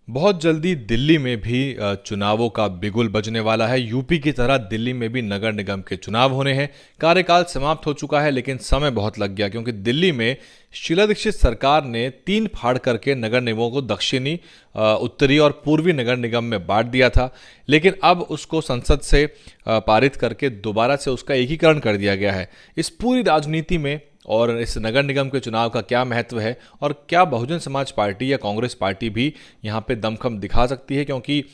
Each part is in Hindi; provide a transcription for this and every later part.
बहुत जल्दी दिल्ली में भी चुनावों का बिगुल बजने वाला है। यूपी की तरह दिल्ली में भी नगर निगम के चुनाव होने हैं। कार्यकाल समाप्त हो चुका है, लेकिन समय बहुत लग गया क्योंकि दिल्ली में शीला दीक्षित सरकार ने तीन फाड़ करके नगर निगमों को दक्षिणी, उत्तरी और पूर्वी नगर निगम में बांट दिया था। लेकिन अब उसको संसद से पारित करके दोबारा से उसका एकीकरण कर दिया गया है। इस पूरी राजनीति में और इस नगर निगम के चुनाव का क्या महत्व है और क्या बहुजन समाज पार्टी या कांग्रेस पार्टी भी यहाँ पे दमखम दिखा सकती है, क्योंकि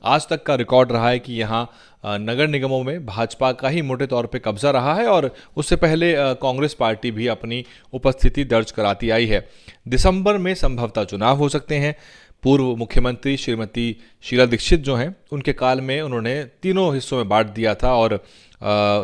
आज तक का रिकॉर्ड रहा है कि यहाँ नगर निगमों में भाजपा का ही मोटे तौर पे कब्जा रहा है और उससे पहले कांग्रेस पार्टी भी अपनी उपस्थिति दर्ज कराती आई है। दिसंबर में संभवतः चुनाव हो सकते हैं। पूर्व मुख्यमंत्री श्रीमती शीला दीक्षित जो हैं, उनके काल में उन्होंने तीनों हिस्सों में बांट दिया था और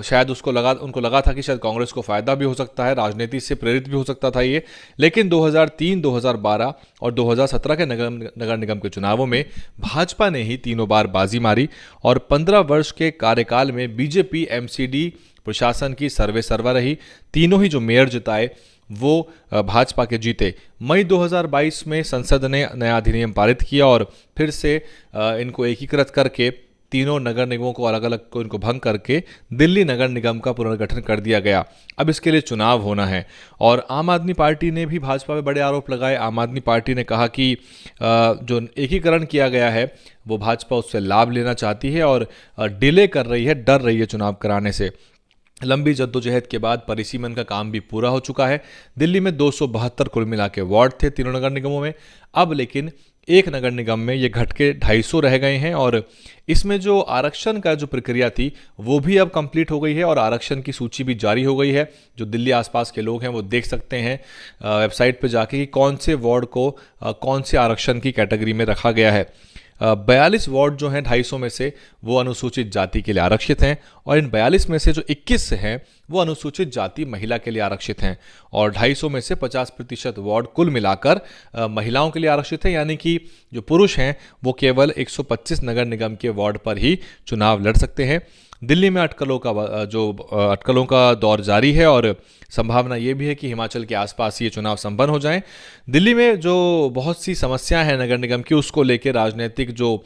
शायद उनको लगा था कि शायद कांग्रेस को फ़ायदा भी हो सकता है, राजनीति से प्रेरित भी हो सकता था ये। लेकिन 2003, 2012 और 2017 के नगर निगम के चुनावों में भाजपा ने ही तीनों बार बाजी मारी और 15 वर्ष के कार्यकाल में बीजेपी एमसीडी प्रशासन की सर्वे सर्वा रही। तीनों ही जो मेयर जिताए वो भाजपा के जीते। मई 2022 में संसद ने नया अधिनियम पारित किया और फिर से इनको एकीकृत करके तीनों नगर निगमों को अलग अलग को इनको भंग करके दिल्ली नगर निगम का पुनर्गठन कर दिया गया। अब इसके लिए चुनाव होना है और आम आदमी पार्टी ने भी भाजपा पे बड़े आरोप लगाए। आम आदमी पार्टी ने कहा कि जो एकीकरण किया गया है वो भाजपा उससे लाभ लेना चाहती है और डिले कर रही है, डर रही है चुनाव कराने से। लंबी जद्दोजहद के बाद परिसीमन का काम भी पूरा हो चुका है। दिल्ली में 272 कुल मिला के वार्ड थे तीनों नगर निगमों में। अब लेकिन एक नगर निगम में ये घट के 250 रह गए हैं और इसमें जो आरक्षण का जो प्रक्रिया थी वो भी अब कंप्लीट हो गई है और आरक्षण की सूची भी जारी हो गई है। जो दिल्ली आसपास के लोग हैं वो देख सकते हैं वेबसाइट पर जाके कि कौन से वार्ड को कौन से आरक्षण की कैटेगरी में रखा गया है। 42 वार्ड जो हैं 250 में से वो अनुसूचित जाति के लिए आरक्षित हैं और इन 42 में से जो 21 हैं वो अनुसूचित जाति महिला के लिए आरक्षित हैं और 250 में से 50% वार्ड कुल मिलाकर महिलाओं के लिए आरक्षित हैं, यानी कि जो पुरुष हैं वो केवल 125 नगर निगम के वार्ड पर ही चुनाव लड़ सकते हैं। दिल्ली में अटकलों का दौर जारी है और संभावना ये भी है कि हिमाचल के आसपास ये चुनाव संपन्न हो जाएं। दिल्ली में जो बहुत सी समस्याएं हैं नगर निगम की, उसको लेकर राजनीतिक जो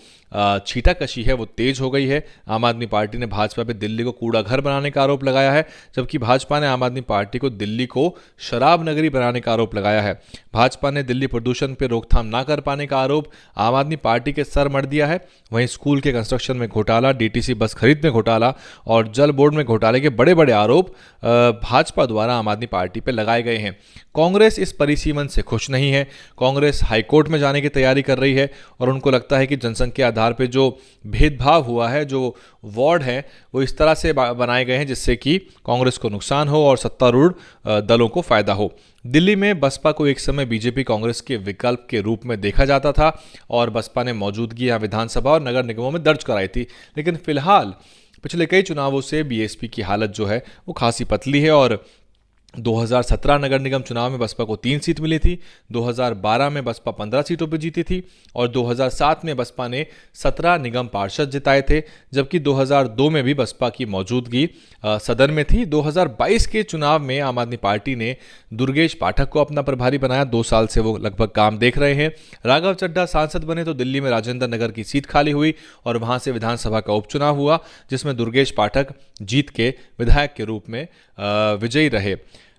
छीटाकशी है वो तेज हो गई है। आम आदमी पार्टी ने भाजपा पे दिल्ली को कूड़ा घर बनाने का आरोप लगाया है, जबकि भाजपा ने आम आदमी पार्टी को दिल्ली को शराब नगरी बनाने का आरोप लगाया है। भाजपा ने दिल्ली प्रदूषण पर रोकथाम ना कर पाने का आरोप आम आदमी पार्टी के सर मढ़ दिया है। वहीं स्कूल के कंस्ट्रक्शन में घोटाला, डीटीसी बस खरीद में घोटाला और जल बोर्ड में घोटाले के बड़े बड़े आरोप भाजपा द्वारा आम आदमी पार्टी पर लगाए गए हैं। कांग्रेस इस परिसीमन से खुश नहीं है। कांग्रेस हाईकोर्ट में जाने की तैयारी कर रही है और उनको लगता है कि जनसंख्या आधार पर जो भेदभाव हुआ है, जो वार्ड है वो इस तरह से बनाए गए हैं जिससे कि कांग्रेस को नुकसान हो और सत्तारूढ़ दलों को फायदा हो। दिल्ली में बसपा को एक समय बीजेपी कांग्रेस के विकल्प के रूप में देखा जाता था और बसपा ने मौजूदगी यहाँ विधानसभा और नगर निगमों में दर्ज कराई थी। लेकिन फिलहाल पिछले कई चुनावों से बीएसपी की हालत जो है वो खासी पतली है और 2017 नगर निगम चुनाव में बसपा को 3 सीट मिली थी, 2012 में बसपा 15 सीटों पर जीती थी और 2007 में बसपा ने 17 निगम पार्षद जिताए थे, जबकि 2002 में भी बसपा की मौजूदगी सदन में थी। 2022 के चुनाव में आम आदमी पार्टी ने दुर्गेश पाठक को अपना प्रभारी बनाया। 2 साल से वो लगभग काम देख रहे हैं। राघव चड्ढा सांसद बने तो दिल्ली में राजेंद्र नगर की सीट खाली हुई और वहां से विधानसभा का उपचुनाव हुआ, जिसमें दुर्गेश पाठक जीत के विधायक के रूप में विजयी रहे।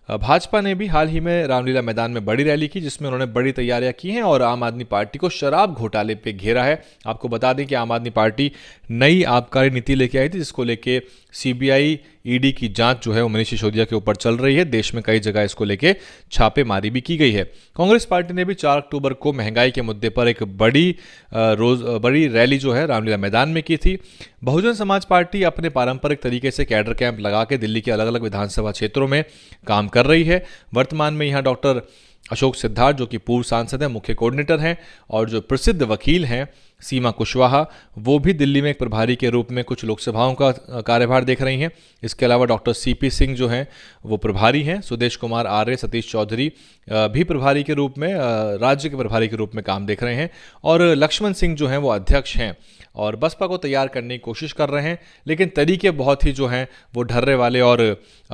भाजपा ने भी हाल ही में रामलीला मैदान में बड़ी रैली की, जिसमें उन्होंने बड़ी तैयारियां की हैं और आम आदमी पार्टी को शराब घोटाले पे घेरा है। आपको बता दें कि आम आदमी पार्टी नई आबकारी नीति लेके आई थी, जिसको लेके सीबीआई ईडी की जांच जो है वो मनीष सिसोदिया के ऊपर चल रही है। देश में कई जगह इसको लेके छापेमारी भी की गई है। कांग्रेस पार्टी ने भी 4 अक्टूबर को महंगाई के मुद्दे पर एक बड़ी रैली जो है रामलीला मैदान में की थी। बहुजन समाज पार्टी अपने पारंपरिक तरीके से कैडर कैंप लगा के दिल्ली के अलग अलग विधानसभा क्षेत्रों में काम कर रही है। वर्तमान में यहाँ डॉक्टर अशोक सिद्धार्थ जो कि पूर्व सांसद हैं, मुख्य कोऑर्डिनेटर हैं और जो प्रसिद्ध वकील हैं सीमा कुशवाहा, वो भी दिल्ली में एक प्रभारी के रूप में कुछ लोकसभाओं का कार्यभार देख रही हैं। इसके अलावा डॉक्टर सीपी सिंह जो हैं वो प्रभारी हैं। सुदेश कुमार आर्य, सतीश चौधरी भी प्रभारी के रूप में राज्य के प्रभारी के रूप में काम देख रहे हैं और लक्ष्मण सिंह जो हैं वो अध्यक्ष हैं और बसपा को तैयार करने की कोशिश कर रहे हैं, लेकिन तरीके बहुत ही जो हैं वो ढर्रे वाले और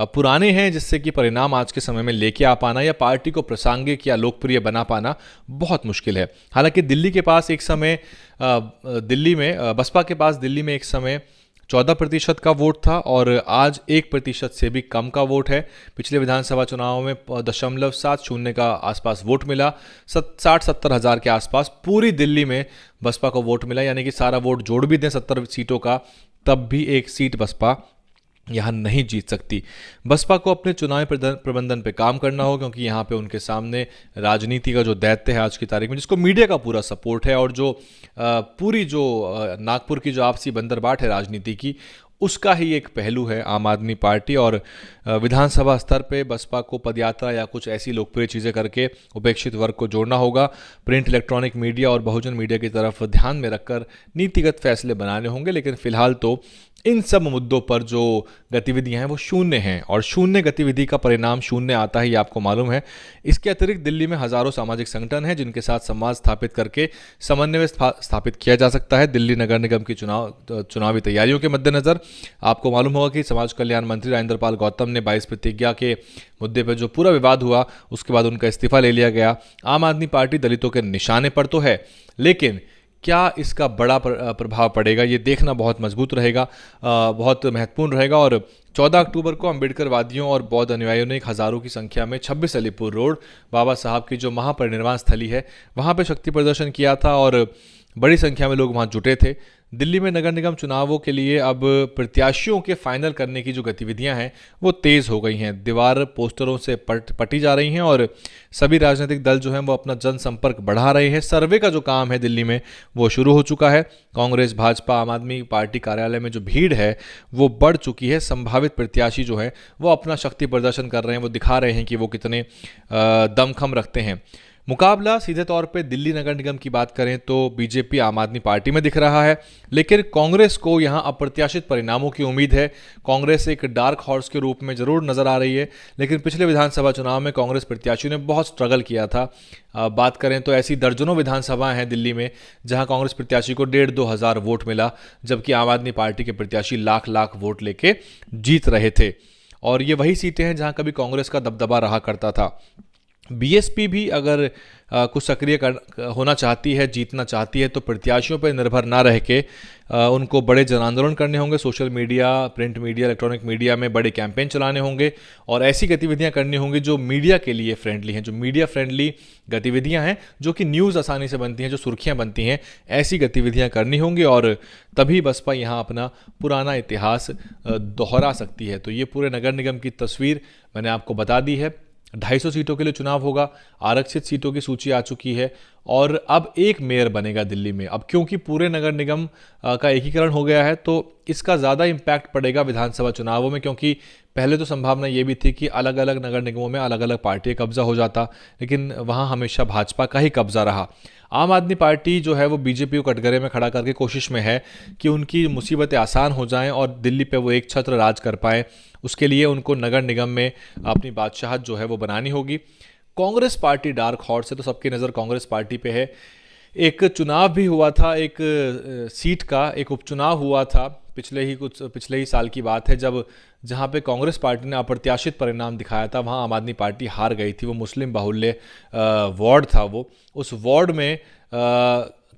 पुराने हैं, जिससे कि परिणाम आज के समय में लेके आ पाना या पार्टी को प्रासंगिक या लोकप्रिय बना पाना बहुत मुश्किल है। हालांकि दिल्ली के पास एक समय बसपा के पास दिल्ली में एक समय 14% का वोट था और आज 1% से भी कम का वोट है। पिछले विधानसभा चुनाव में 0.70 का आसपास वोट मिला, 60-70 हज़ार के आसपास पूरी दिल्ली में बसपा को वोट मिला, यानी कि सारा वोट जोड़ भी दें 70 सीटों का, तब भी एक सीट बसपा यहाँ नहीं जीत सकती। बसपा को अपने चुनावी प्रबंधन पे काम करना हो, क्योंकि यहाँ पे उनके सामने राजनीति का जो दैत्य है आज की तारीख में, जिसको मीडिया का पूरा सपोर्ट है और जो पूरी जो नागपुर की जो आपसी बंदरबाट है राजनीति की, उसका ही एक पहलू है आम आदमी पार्टी। और विधानसभा स्तर पे बसपा को पदयात्रा या कुछ ऐसी लोकप्रिय चीज़ें करके उपेक्षित वर्ग को जोड़ना होगा। प्रिंट, इलेक्ट्रॉनिक मीडिया और बहुजन मीडिया की तरफ ध्यान में रखकर नीतिगत फैसले बनाने होंगे, लेकिन फिलहाल तो इन सब मुद्दों पर जो गतिविधियां हैं वो शून्य हैं और शून्य गतिविधि का परिणाम शून्य आता है, ये आपको मालूम है। इसके अतिरिक्त दिल्ली में हजारों सामाजिक संगठन हैं जिनके साथ संवाद स्थापित करके समन्वय स्थापित किया जा सकता है। दिल्ली नगर निगम की चुनावी तैयारियों के मद्देनजर आपको मालूम होगा कि समाज कल्याण मंत्री राजेंद्र पाल गौतम ने 22 प्रतिज्ञा के मुद्दे पर जो पूरा विवाद हुआ, उसके बाद उनका इस्तीफा ले लिया गया। आम आदमी पार्टी दलितों के निशाने पर तो है, लेकिन क्या इसका बड़ा प्रभाव पड़ेगा, ये देखना बहुत मजबूत रहेगा, बहुत महत्वपूर्ण रहेगा। और 14 अक्टूबर को अम्बेडकरवादियों और बौद्ध अनुयायियों ने एक हज़ारों की संख्या में 26 अलीपुर रोड, बाबा साहब की जो महापरिनिर्वाण स्थली है, वहाँ पे शक्ति प्रदर्शन किया था और बड़ी संख्या में लोग वहाँ जुटे थे। दिल्ली में नगर निगम चुनावों के लिए अब प्रत्याशियों के फाइनल करने की जो गतिविधियां हैं वो तेज़ हो गई हैं। दीवार पोस्टरों से पटी जा रही हैं और सभी राजनीतिक दल जो हैं वो अपना जनसंपर्क बढ़ा रहे हैं। सर्वे का जो काम है दिल्ली में वो शुरू हो चुका है। कांग्रेस, भाजपा, आम आदमी पार्टी कार्यालय में जो भीड़ है वो बढ़ चुकी है। संभावित प्रत्याशी जो है वो अपना शक्ति प्रदर्शन कर रहे हैं, वो दिखा रहे हैं कि वो कितने दमखम रखते हैं। मुकाबला सीधे तौर पे दिल्ली नगर निगम की बात करें तो बीजेपी आम आदमी पार्टी में दिख रहा है, लेकिन कांग्रेस को यहां अप्रत्याशित परिणामों की उम्मीद है। कांग्रेस एक डार्क हॉर्स के रूप में जरूर नजर आ रही है, लेकिन पिछले विधानसभा चुनाव में कांग्रेस प्रत्याशियों ने बहुत स्ट्रगल किया था। बात करें तो ऐसी दर्जनों विधानसभाएं हैं दिल्ली में जहां कांग्रेस प्रत्याशी को 1,500-2 हज़ार वोट मिला, जबकि आम आदमी पार्टी के प्रत्याशी लाख लाख वोट लेके जीत रहे थे। और ये वही सीटें हैं जहां कभी कांग्रेस का दबदबा रहा करता था। बीएसपी भी अगर कुछ सक्रिय होना चाहती है, जीतना चाहती है, तो प्रत्याशियों पर निर्भर ना रह के उनको बड़े जन आंदोलन करने होंगे। Social media, print media, electronic media में बड़े कैंपेन चलाने होंगे और ऐसी गतिविधियां करनी होंगी जो मीडिया के लिए फ्रेंडली हैं, जो मीडिया फ्रेंडली गतिविधियां हैं, जो कि न्यूज़ आसानी से बनती हैं, जो सुर्खियां बनती हैं, ऐसी गतिविधियां करनी होंगी और तभी बसपा यहाँ अपना पुराना इतिहास दोहरा सकती है। तो ये पूरे नगर निगम की तस्वीर मैंने आपको बता दी है। 250 सीटों के लिए चुनाव होगा, आरक्षित सीटों की सूची आ चुकी है और अब एक मेयर बनेगा दिल्ली में। अब क्योंकि पूरे नगर निगम का एकीकरण हो गया है तो इसका ज़्यादा इम्पैक्ट पड़ेगा विधानसभा चुनावों में, क्योंकि पहले तो संभावना ये भी थी कि अलग अलग नगर निगमों में अलग अलग पार्टी का कब्जा हो जाता, लेकिन वहाँ हमेशा भाजपा का ही कब्जा रहा। आम आदमी पार्टी जो है वो बीजेपी को कटघरे में खड़ा करके कोशिश में है कि उनकी मुसीबतें आसान हो जाएं और दिल्ली पे वो एक छत्र राज कर पाएं। उसके लिए उनको नगर निगम में अपनी बादशाहत जो है वो बनानी होगी। कांग्रेस पार्टी डार्क हॉर्स है, तो सबकी नज़र कांग्रेस पार्टी पे है। एक चुनाव भी हुआ था, एक सीट का एक उपचुनाव हुआ था पिछले ही साल की बात है, जहां पे कांग्रेस पार्टी ने अप्रत्याशित परिणाम दिखाया था। वहां आम आदमी पार्टी हार गई थी। वो मुस्लिम बाहुल्य वार्ड था। वो उस वार्ड में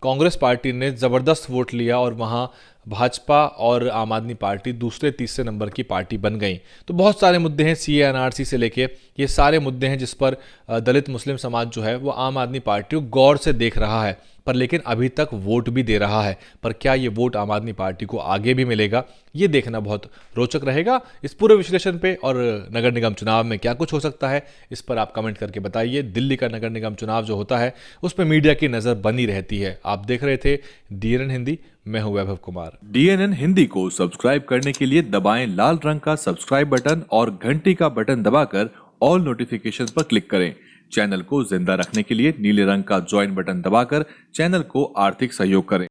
कांग्रेस पार्टी ने ज़बरदस्त वोट लिया और वहां भाजपा और आम आदमी पार्टी दूसरे तीसरे नंबर की पार्टी बन गई। तो बहुत सारे मुद्दे हैं, सीए एनआरसी से लेके ये सारे मुद्दे हैं जिस पर दलित मुस्लिम समाज जो है वो आम आदमी पार्टी को गौर से देख रहा है, पर लेकिन अभी तक वोट भी दे रहा है। पर क्या ये वोट आम आदमी पार्टी को आगे भी मिलेगा, ये देखना बहुत रोचक रहेगा। इस पूरे विश्लेषण पे और नगर निगम चुनाव में क्या कुछ हो सकता है, इस पर आप कमेंट करके बताइए। दिल्ली का नगर निगम चुनाव जो होता है उस पर मीडिया की नज़र बनी रहती है। आप देख रहे थे DNN हिंदी, मैं हूं वैभव कुमार। DNN हिंदी को सब्सक्राइब करने के लिए दबाएं लाल रंग का सब्सक्राइब बटन और घंटी का बटन दबाकर ऑल नोटिफिकेशंस पर क्लिक करें। चैनल को जिंदा रखने के लिए नीले रंग का ज्वाइन बटन दबाकर चैनल को आर्थिक सहयोग करें।